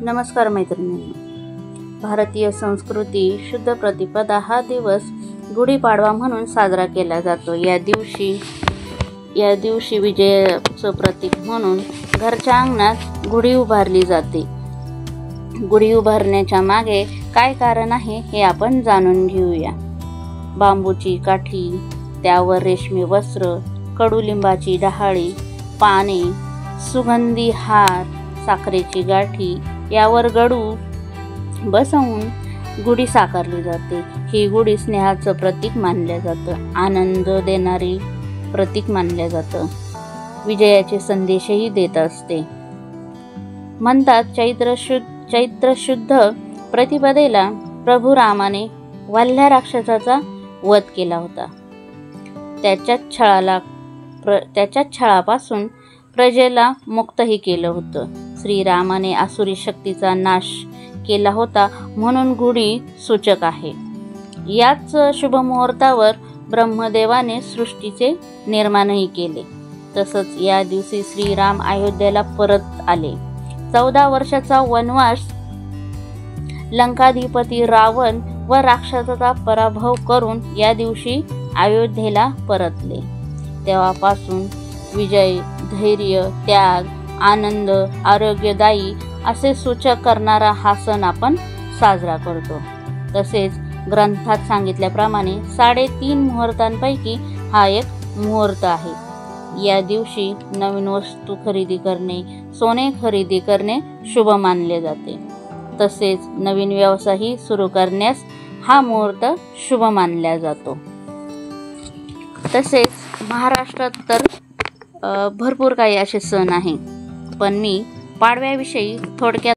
नमस्कार मैत्रिणींनो. भारतीय संस्कृती शुद्ध प्रतिपदा हा दिवस गुढीपाडवा म्हणून साजरा केला जातो. या दिवशी विजयाचं प्रतीक म्हणून घरच्या अंगणात गुढी उभारली जाते. गुढी उभारण्याच्या मागे काय कारण आहे हे आपण जाणून घेऊया. बांबूची काठी, त्यावर रेशमी वस्त्र, कडुलिंबाची डहाळी, पाने, सुगंधी हार, साखरेची गाठी यावर गडू बसवून गुढी साकारली जाते. ही गुढी स्नेहाचं प्रतीक मानलं जातं, आनंद देणारी प्रतीक मानलं जातं, विजयाचे संदेशही देत असते. म्हणतात चैत्र शुद्ध प्रतिपदेला प्रभू रामाने वाल्ल्या राक्षसाचा वध केला होता. त्याच्याच छळापासून प्रजेला मुक्तही केलं होतं. श्रीरामाने आसुरी शक्तीचा नाश केला होता म्हणून गुढी सूचक आहे. याच शुभमुहूर्तावर ब्रह्मदेवाने सृष्टीचे निर्माणही केले. तसंच या दिवशी श्रीराम अयोध्येला परत आले. 14 वर्षाचा वनवास लंकाधिपती रावण व राक्षसाचा पराभव करून या दिवशी अयोध्येला परतले. तेव्हापासून विजय, धैर्य, त्याग, आनंद, आरोग्यदायी असे सूचक करणारा हा सण आपण साजरा करतो. तसेच ग्रंथात सांगितल्याप्रमाणे 3.5 मुहूर्तांपैकी हा एक मुहूर्त आहे. या दिवशी नवीन वस्तू खरेदी करणे, सोने खरेदी करणे शुभ मानले जाते. तसेच नवीन व्यवसायही सुरू करण्यास हा मुहूर्त शुभ मानला जातो. तसेच महाराष्ट्रात तर भरपूर काही असे सण आहे, पण मी पाडव्याविषयी थोडक्यात